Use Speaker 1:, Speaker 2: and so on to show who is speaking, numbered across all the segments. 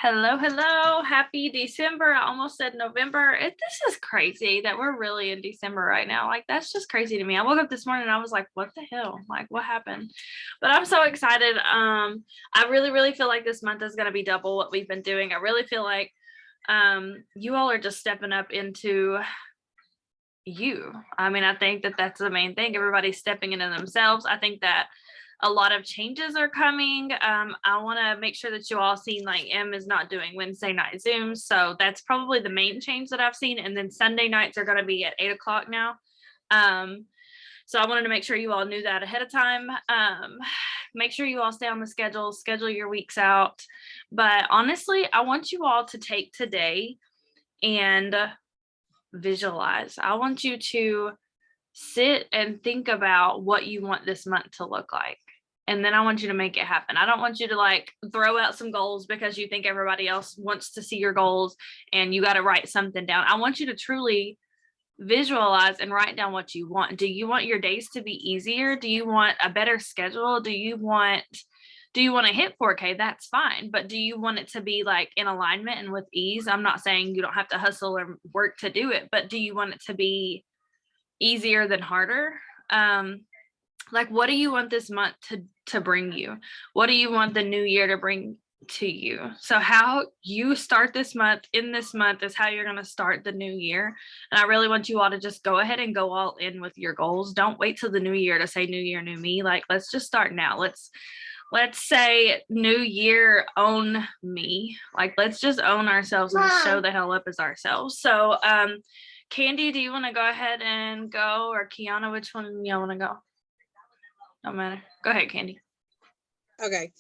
Speaker 1: Hello, hello. Happy December. I almost said November. This is crazy that we're really in December right now. Like, that's just crazy to me. I woke up this morning and I was like, what the hell? Like, what happened? But I'm so excited. I really feel like this month is going to be double what we've been doing. I really feel like you all are just stepping up into you. I mean, I think that that's the main thing. Everybody's stepping into themselves. I think that a lot of changes are coming. I want to make sure that you all seen like M is not doing Wednesday night Zooms. So that's probably the main change that I've seen. And then Sunday nights are going to be at 8 o'clock now. So I wanted to make sure you all knew that ahead of time. Make sure you all stay on the schedule your weeks out. But honestly, I want you all to take today and visualize. I want you to sit and think about what you want this month to look like. And then I want you to make it happen. I don't want you to like throw out some goals because you think everybody else wants to see your goals and you got to write something down. I want you to truly visualize and write down what you want. Do you want your days to be easier? Do you want a better schedule? Do you want to hit 4K? That's fine. But do you want it to be like in alignment and with ease? I'm not saying you don't have to hustle or work to do it, but do you want it to be easier than harder? Like, what do you want this month to bring you? What do you want the new year to bring to you? So how you start this month in this month is how you're going to start the new year. And I really want you all to just go ahead and go all in with your goals. Don't wait till the new year to say new year, new me. Like, let's just start now. Let's say new year, own me. Like, let's just own ourselves and show the hell up as ourselves. So Candy, do you want to go ahead and go, or Kiana, which one y'all want to go? Don't matter. Go ahead, Candy.
Speaker 2: Okay.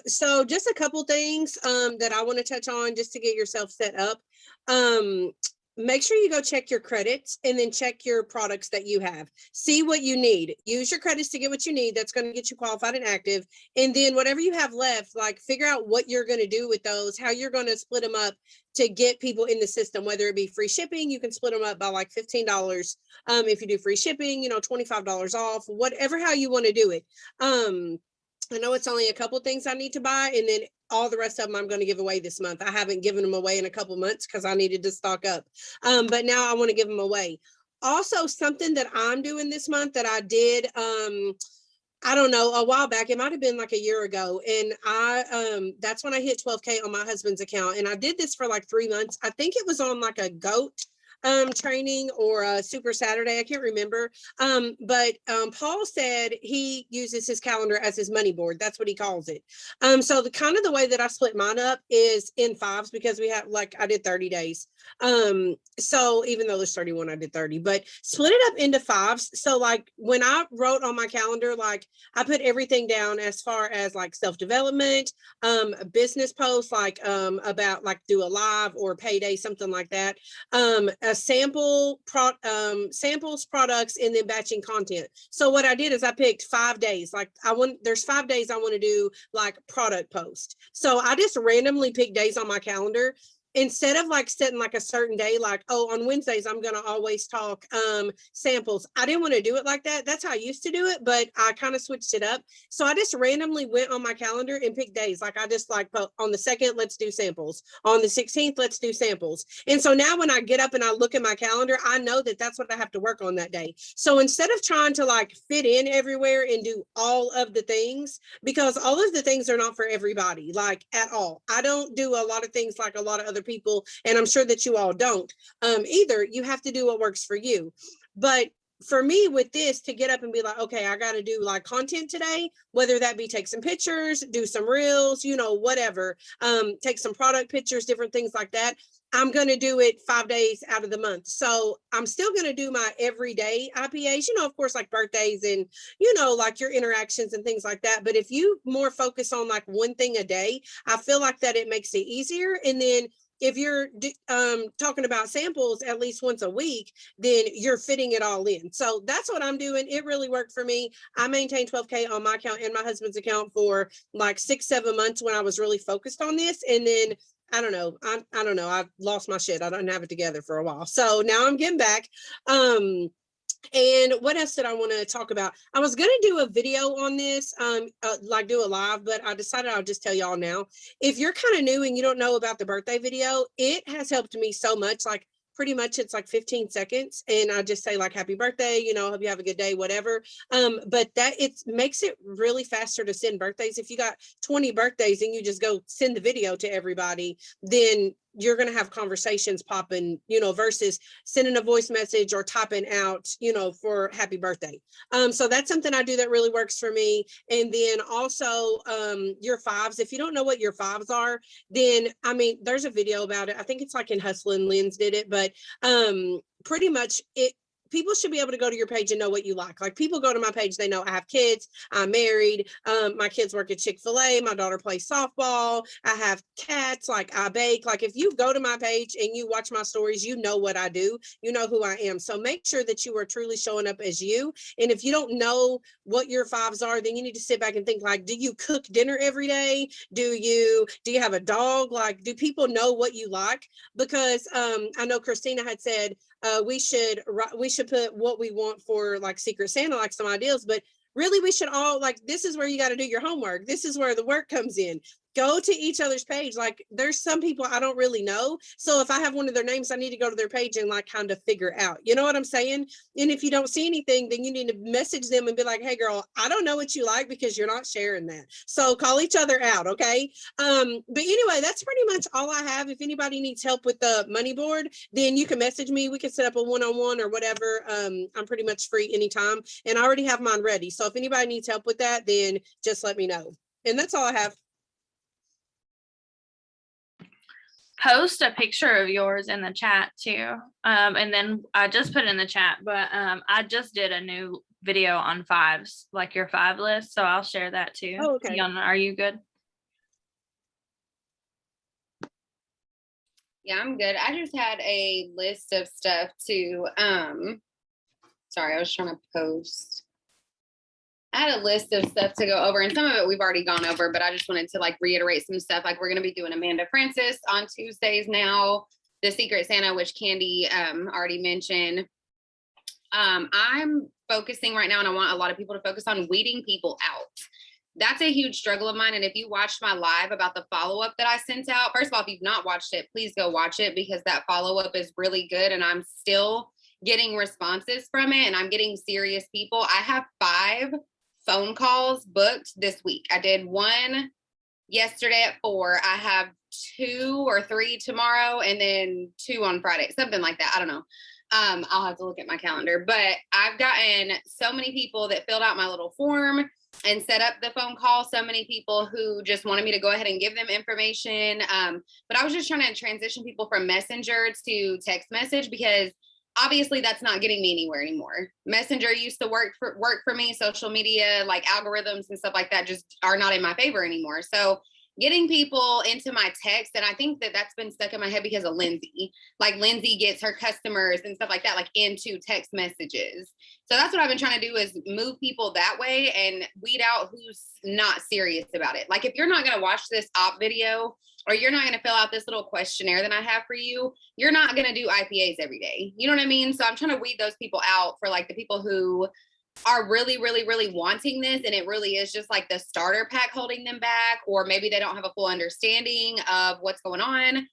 Speaker 2: So just a couple things that I want to touch on just to get yourself set up. Make sure you go check your credits and then check your products that you have. See what you need. Use your credits to get what you need. That's going to get you qualified and active. And then whatever you have left, like figure out what you're going to do with those, how you're going to split them up to get people in the system, whether it be free shipping, you can split them up by like $15. If you do free shipping, $25 off, whatever, how you want to do it. I know it's only a couple things I need to buy, and then all the rest of them I'm going to give away this month. I haven't given them away in a couple months because I needed to stock up. But now I want to give them away. Also, something that I'm doing this month that I did, I don't know, a while back, it might have been like a year ago. And that's when I hit 12K on my husband's account. And I did this for like 3 months. I think it was on like a GOAT training or a Super Saturday. I can't remember. But Paul said he uses his calendar as his money board. That's what he calls it. So the way that I split mine up is in fives, because we have, like, I did 30 days. So even though there's 31, I did 30, but split it up into fives. So like when I wrote on my calendar, like I put everything down as far as like self-development, business posts, like about like do a live or payday, something like that. A samples, products, and then batching content. So what I did is I picked 5 days. Like there's 5 days I want to do like product post. So I just randomly picked days on my calendar. Instead of like setting like a certain day, like, oh, on Wednesdays, I'm going to always talk samples. I didn't want to do it like that. That's how I used to do it, but I kind of switched it up. So I just randomly went on my calendar and picked days. Like I just like on the 2nd, let's do samples. On the 16th, let's do samples. And so now when I get up and I look at my calendar, I know that that's what I have to work on that day. So instead of trying to like fit in everywhere and do all of the things, because all of the things are not for everybody, like at all. I don't do a lot of things like a lot of other people, and I'm sure that you all don't either. You have to do what works for you. But for me with this, to get up and be like, okay, I got to do like content today, whether that be take some pictures, do some reels, whatever, take some product pictures, different things like that. I'm going to do it 5 days out of the month. So I'm still going to do my everyday IPAs, of course, like birthdays and, like your interactions and things like that. But if you more focus on like one thing a day, I feel like that it makes it easier. And then if you're talking about samples at least once a week, then you're fitting it all in. So that's what I'm doing. It really worked for me. I maintained 12K on my account and my husband's account for like 6-7 months when I was really focused on this. And then I don't know. I don't know. I've lost my shit. I don't have it together for a while. So now I'm getting back. And what else did I want to talk about? I was going to do a video on this, like do a live, but I decided I'll just tell y'all now. If you're kind of new and you don't know about the birthday video, it has helped me so much. Like pretty much it's like 15 seconds and I just say like, happy birthday, you know, hope you have a good day, whatever. But that it makes it really faster to send birthdays. If you got 20 birthdays and you just go send the video to everybody, then you're going to have conversations popping, you know, versus sending a voice message or typing out, you know, for happy birthday. So that's something I do that really works for me. And then also your fives. If you don't know what your fives are, then I mean, there's a video about it. I think it's like in Hustle and Lynn's did it, but pretty much it people should be able to go to your page and know what you like. Like people go to my page, they know I have kids, I'm married, my kids work at Chick-fil-A, my daughter plays softball, I have cats, like I bake. Like if you go to my page and you watch my stories, you know what I do, you know who I am. So make sure that you are truly showing up as you. And if you don't know what your fives are, then you need to sit back and think like, do you cook dinner every day? Do you have a dog? Like, do people know what you like? Because I know Christina had said, we should put what we want for like Secret Santa, like some ideas, but really we should all like, this is where you got to do your homework. This is where the work comes in. Go to each other's page. Like there's some people I don't really know. So if I have one of their names, I need to go to their page and like kind of figure out, you know what I'm saying? And if you don't see anything, then you need to message them and be like, hey girl, I don't know what you like because you're not sharing that. So call each other out. Okay. But anyway, that's pretty much all I have. If anybody needs help with the money board, then you can message me. We can set up a one-on-one or whatever. I'm pretty much free anytime and I already have mine ready. So if anybody needs help with that, then just let me know. And that's all I have.
Speaker 1: Post a picture of yours in the chat too. And then I just put in the chat, but I just did a new video on fives, like your five list. So I'll share that too.
Speaker 2: Oh, okay.
Speaker 1: Yana, are you good?
Speaker 3: Yeah, I'm good. I just had a list of stuff to, sorry, I was trying to post. I had a list of stuff to go over and some of it we've already gone over, but I just wanted to like reiterate some stuff. Like we're going to be doing Amanda Francis on Tuesdays now, the Secret Santa, which Candy already mentioned. I'm focusing right now and I want a lot of people to focus on weeding people out. That's a huge struggle of mine. And if you watched my live about the follow-up that I sent out, first of all, if you've not watched it, please go watch it because that follow-up is really good. And I'm still getting responses from it and I'm getting serious people. I have 5 phone calls booked this week. I did one yesterday at 4. I have 2 or 3 tomorrow and then 2 on Friday, something like that. I don't know. I'll have to look at my calendar, but I've gotten so many people that filled out my little form and set up the phone call. So many people who just wanted me to go ahead and give them information. But I was just trying to transition people from Messenger to text message because obviously that's not getting me anywhere anymore. Messenger used to work for me. Social media, like algorithms and stuff like that just are not in my favor anymore. So getting people into my text, and I think that that's been stuck in my head because of Lindsay. Like Lindsay gets her customers and stuff like that, like into text messages. So that's what I've been trying to do is move people that way and weed out who's not serious about it. Like if you're not going to watch this op video or you're not going to fill out this little questionnaire that I have for you, you're not going to do IPAs every day. You know what I mean? So I'm trying to weed those people out for like the people who are really, really, really wanting this. And it really is just like the starter pack holding them back, or maybe they don't have a full understanding of what's going on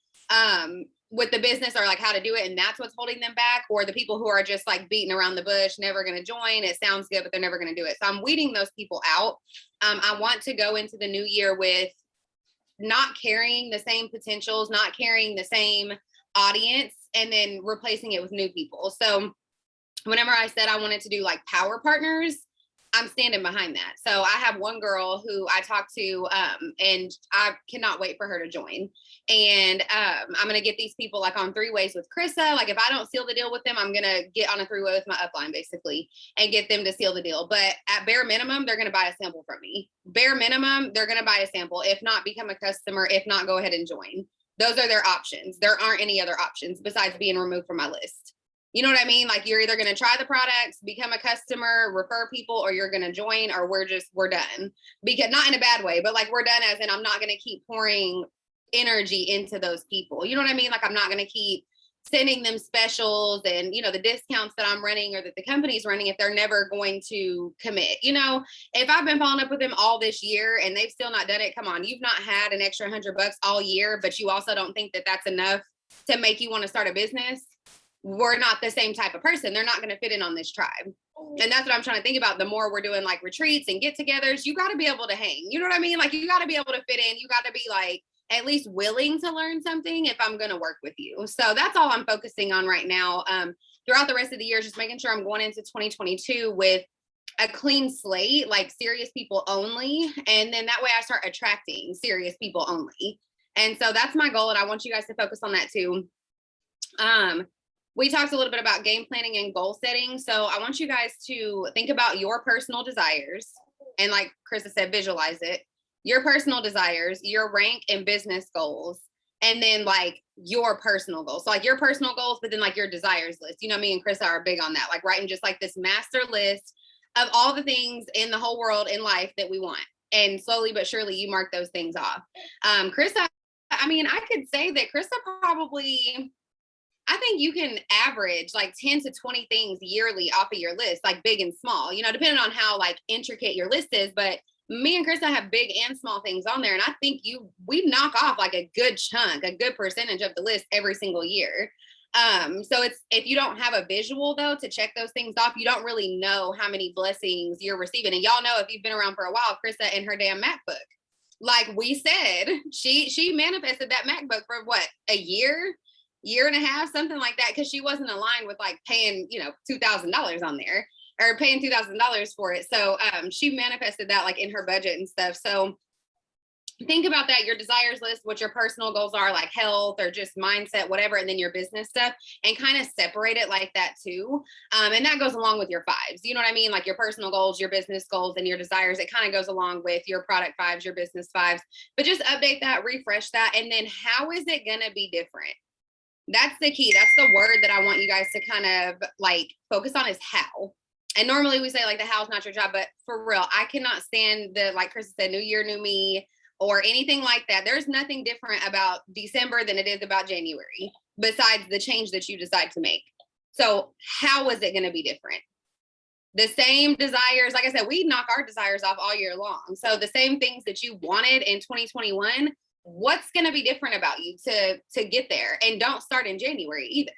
Speaker 3: with the business or like how to do it. And that's what's holding them back, or the people who are just like beating around the bush, never going to join. It sounds good, but they're never going to do it. So I'm weeding those people out. I want to go into the new year with not carrying the same potentials, not carrying the same audience, and then replacing it with new people. So whenever I said I wanted to do like power partners, I'm standing behind that. So I have one girl who I talked to and I cannot wait for her to join. And I'm going to get these people like on 3-ways with Krissa. Like if I don't seal the deal with them, I'm going to get on a 3-way with my upline basically and get them to seal the deal. But at bare minimum, they're going to buy a sample from me. Bare minimum, they're going to buy a sample. If not, become a customer. If not, go ahead and join. Those are their options. There aren't any other options besides being removed from my list. You know what I mean? Like you're either going to try the products, become a customer, refer people, or you're going to join, or we're done. Because not in a bad way, but like we're done as in I'm not going to keep pouring energy into those people. You know what I mean? Like I'm not going to keep sending them specials and, the discounts that I'm running or that the company's running if they're never going to commit. If I've been following up with them all this year and they've still not done it, come on, you've not had an extra $100 all year, but you also don't think that that's enough to make you want to start a business. We're not the same type of person. They're not going to fit in on this tribe. And that's what I'm trying to think about. The more we're doing like retreats and get-togethers, you got to be able to hang. You know what I mean? Like, you got to be able to fit in. You got to be like at least willing to learn something if I'm going to work with you. So that's all I'm focusing on right now. Throughout the rest of the year, just making sure I'm going into 2022 with a clean slate, like serious people only. And then that way I start attracting serious people only. And so that's my goal. And I want you guys to focus on that too. We talked a little bit about game planning and goal setting. So I want you guys to think about your personal desires. And like Krista said, visualize it. Your personal desires, your rank and business goals, and then like your personal goals. So like your personal goals, but then like your desires list. Me and Krista are big on that, like writing just like this master list of all the things in the whole world in life that we want. And slowly but surely you mark those things off. Krista, I could say that Krista probably, I think you can average like 10 to 20 things yearly off of your list, like big and small, depending on how like intricate your list is. But me and Krista have big and small things on there. And I think we knock off like a good chunk, a good percentage of the list every single year. So if you don't have a visual though, to check those things off, you don't really know how many blessings you're receiving. And y'all know, if you've been around for a while, Krista and her damn MacBook, like we said, she manifested that MacBook for what, a year and a half, something like that. Cause she wasn't aligned with like paying, $2,000 on there. Or paying $2,000 for it. So she manifested that like in her budget and stuff. So think about that, your desires list, what your personal goals are, like health or just mindset, whatever, and then your business stuff, and kind of separate it like that too. And that goes along with your fives. You know what I mean? Like your personal goals, your business goals, and your desires. It kind of goes along with your product fives, your business fives. But just update that, refresh that. And then how is it going to be different? That's the key. That's the word that I want you guys to kind of like focus on, is how. And normally we say like the how's not your job, but for real, I cannot stand the, like Krista said, new year, new me, or anything like that. There's nothing different about December than it is about January, besides the change that you decide to make. So how is it going to be different? The same desires, like I said, we knock our desires off all year long. So the same things that you wanted in 2021, what's going to be different about you to get there? And don't start in January either.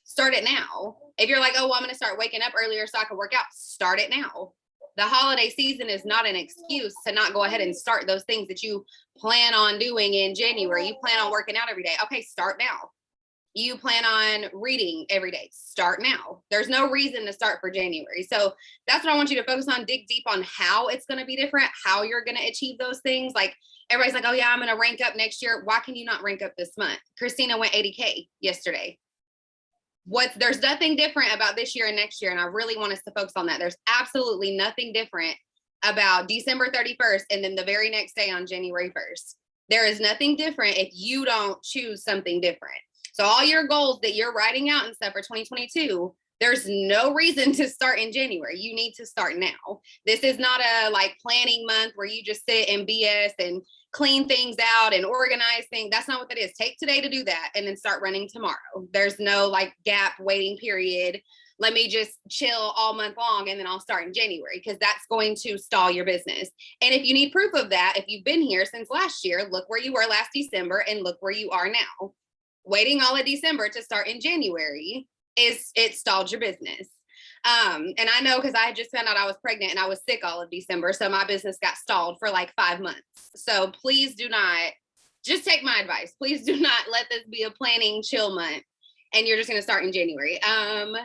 Speaker 3: Start it now. If you're like, oh, well, I'm going to start waking up earlier so I can work out, start it now. The holiday season is not an excuse to not go ahead and start those things that you plan on doing in January. You plan on working out every day. Okay, start now. You plan on reading every day. Start now. There's no reason to start for January. So that's what I want you to focus on. Dig deep on how it's going to be different, how you're going to achieve those things. Like everybody's like, oh yeah, I'm going to rank up next year. Why can you not rank up this month? Christina went 80K yesterday. There's nothing different about this year and next year. And I really want us to focus on that. There's absolutely nothing different about December 31st and then the very next day on January 1st. There is nothing different if you don't choose something different. So all your goals that you're writing out and stuff for 2022, there's no reason to start in January. You need to start now. This is not a like planning month where you just sit and BS and clean things out and organize things. That's not what that is. Take today to do that and then start running tomorrow. There's no like gap waiting period. Let me just chill all month long and then I'll start in January, because that's going to stall your business. And if you need proof of that, if you've been here since last year, look where you were last December and look where you are now. Waiting all of December to start in January it stalled your business. And I know, because I just found out I was pregnant and I was sick all of December. So my business got stalled for like 5 months. So please do not, just take my advice. Please do not let this be a planning chill month and you're just going to start in January. And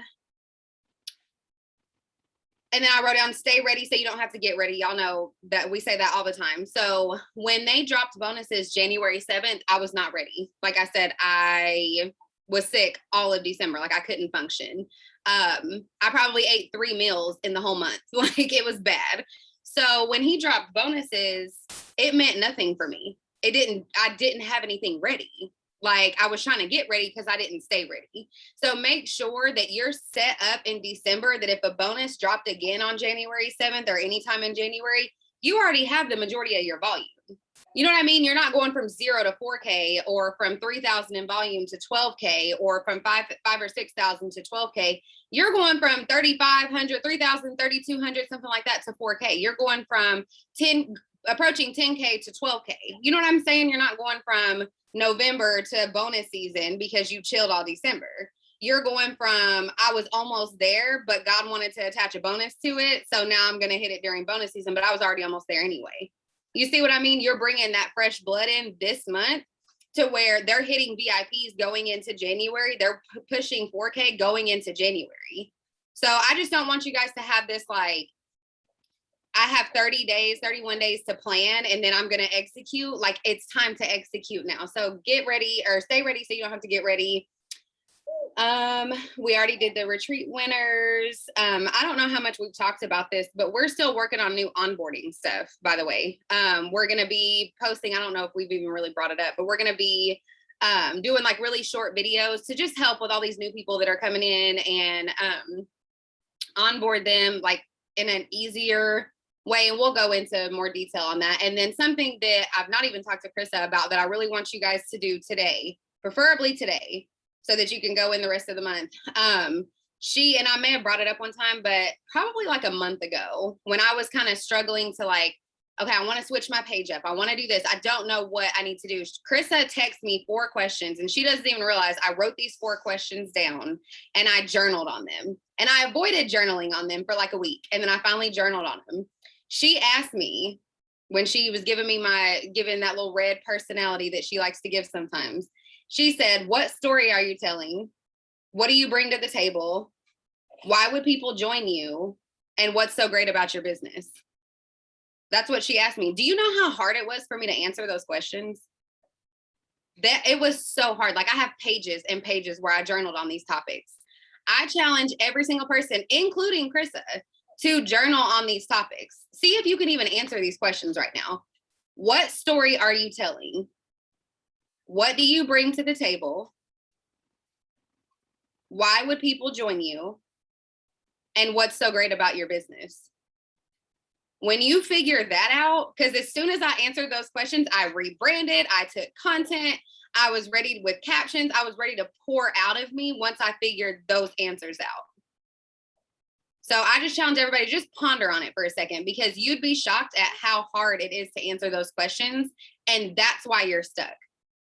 Speaker 3: then I wrote down, stay ready so you don't have to get ready. Y'all know that we say that all the time. So when they dropped bonuses January 7th, I was not ready. Like I said, I was sick all of December. Like I couldn't function. I probably ate 3 meals in the whole month. Like it was bad. So when he dropped bonuses, it meant nothing for me. I didn't have anything ready. Like I was trying to get ready because I didn't stay ready. So make sure that you're set up in December, that if a bonus dropped again on January 7th or anytime in January, you already have the majority of your volume. You know what I mean? You're not going from 0 to 4K or from 3,000 in volume to 12K or from 5 or 6,000 to 12K. You're going from 3,500, 3,000, 3,200, something like that to 4K. You're going from approaching 10K to 12K. You know what I'm saying? You're not going from November to bonus season because you chilled all December. You're going from, I was almost there, but God wanted to attach a bonus to it. So now I'm going to hit it during bonus season, but I was already almost there anyway. You see what I mean? You're bringing that fresh blood in this month to where they're hitting VIPs going into January. They're pushing 4K going into January. So I just don't want you guys to have this like, I have 30 days, 31 days to plan, and then I'm going to execute. Like, it's time to execute now. So get ready or stay ready so you don't have to get ready. We already did the retreat winners. I don't know how much we've talked about this, but we're still working on new onboarding stuff, by the way. We're going to be posting, I don't know if we've even really brought it up, but we're going to be doing like really short videos to just help with all these new people that are coming in and onboard them like in an easier way. And we'll go into more detail on that. And then something that I've not even talked to Krista about that I really want you guys to do today, preferably today, so that you can go in the rest of the month. She, and I may have brought it up one time, but probably like a month ago when I was kind of struggling to like, okay, I want to switch my page up. I want to do this. I don't know what I need to do. Krista texted me 4 questions and she doesn't even realize I wrote these 4 questions down and I journaled on them. And I avoided journaling on them for like a week. And then I finally journaled on them. She asked me when she was giving that little red personality that she likes to give sometimes. She said, what story are you telling? What do you bring to the table? Why would people join you? And what's so great about your business? That's what she asked me. Do you know how hard it was for me to answer those questions? That it was so hard. Like I have pages and pages where I journaled on these topics. I challenge every single person, including Krista, to journal on these topics. See if you can even answer these questions right now. What story are you telling? What do you bring to the table? Why would people join you? And what's so great about your business? When you figure that out, because as soon as I answered those questions, I rebranded, I took content, I was ready with captions, I was ready to pour out of me once I figured those answers out. So I just challenge everybody to just ponder on it for a second, because you'd be shocked at how hard it is to answer those questions. And that's why you're stuck.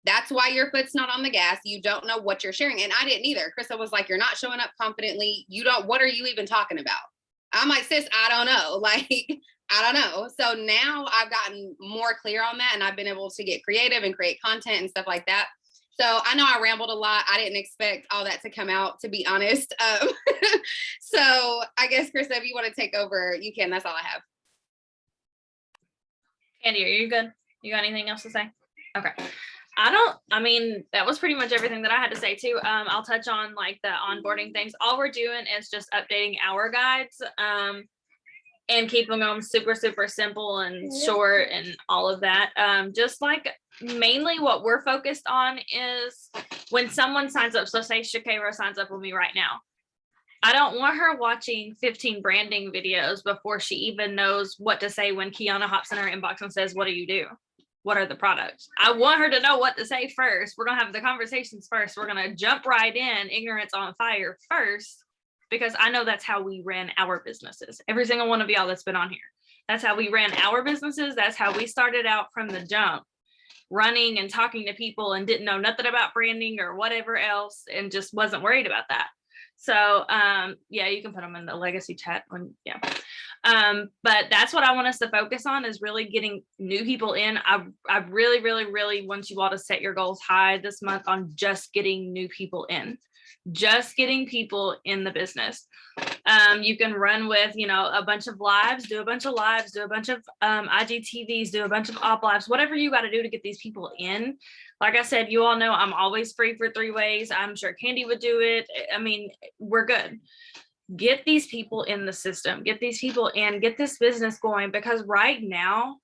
Speaker 3: That's why your foot's not on the gas. You don't know what you're sharing. And I didn't either. Krista was like, you're not showing up confidently. What are you even talking about? I'm like, sis, I don't know. Like, I don't know. So now I've gotten more clear on that and I've been able to get creative and create content and stuff like that. So I know I rambled a lot. I didn't expect all that to come out, to be honest. So I guess, Krista, if you want to take over, you can. That's all I have.
Speaker 1: Candy, are you good? You got anything else to say? Okay. That was pretty much everything that I had to say too. I'll touch on like the onboarding things. All we're doing is just updating our guides and keeping them super, super simple and short and all of that. Just like mainly what we're focused on is when someone signs up. So say Shakira signs up with me right now. I don't want her watching 15 branding videos before she even knows what to say when Kiana hops in her inbox and says, what do you do? What are the products? I want her to know what to say first. We're going to have the conversations first. We're going to jump right in, ignorance on fire first, because I know that's how we ran our businesses. Every single one of y'all that's been on here. That's how we ran our businesses. That's how we started out from the jump, running and talking to people and didn't know nothing about branding or whatever else and just wasn't worried about that. So yeah, you can put them in the legacy chat when, yeah. But that's what I want us to focus on, is really getting new people in. I really, really, really want you all to set your goals high this month on just getting new people in, just getting people in the business. You can run with, a bunch of lives, do a bunch of IGTVs, do a bunch of op lives, whatever you got to do to get these people in. Like I said, you all know I'm always free for 3 ways. I'm sure Candy would do it. I mean, we're good. Get these people in the system, get these people in, get this business going, because right now,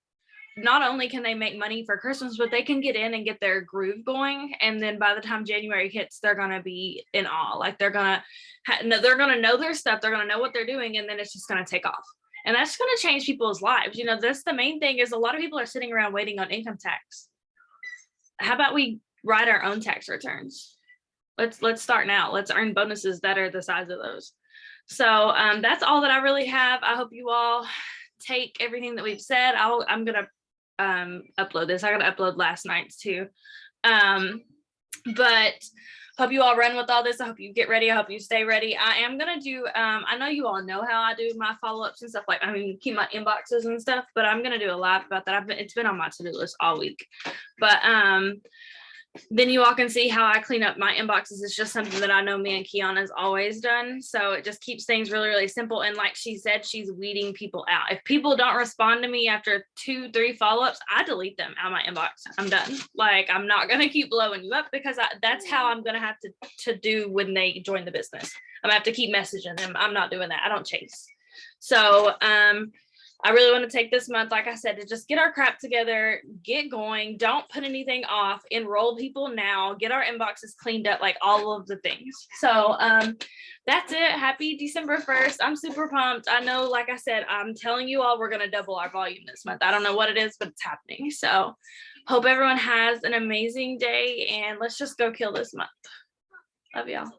Speaker 1: not only can they make money for Christmas, but they can get in and get their groove going. And then by the time January hits, they're going to be in awe. Like they're going to know their stuff. They're going to know what they're doing. And then it's just going to take off. And that's going to change people's lives. You know, that's the main thing is a lot of people are sitting around waiting on income tax. How about we write our own tax returns? Let's start now. Let's earn bonuses that are the size of those. So that's all that I really have. I hope you all take everything that we've said. I'm gonna upload this. I gotta upload last night's too. But hope you all run with all this. I hope you get ready. I hope you stay ready. I am gonna do I know you all know how I do my follow-ups and stuff, like I mean keep my inboxes and stuff, but I'm gonna do a live about that. It's been on my to-do list all week. But then you all can see how I clean up my inboxes. It's just something that I know me and Kiana's always done. So it just keeps things really, really simple. And like she said, she's weeding people out. If people don't respond to me after 2-3 follow-ups, I delete them out of my inbox. I'm done. Like, I'm not going to keep blowing you up because that's how I'm going to have to do when they join the business. I'm going to have to keep messaging them. I'm not doing that. I don't chase. So, I really want to take this month, like I said, to just get our crap together, get going, don't put anything off, enroll people now, get our inboxes cleaned up, like all of the things. So that's it. Happy December 1st. I'm super pumped. I know, like I said, I'm telling you all, we're going to double our volume this month. I don't know what it is, but it's happening. So hope everyone has an amazing day and let's just go kill this month. Love y'all.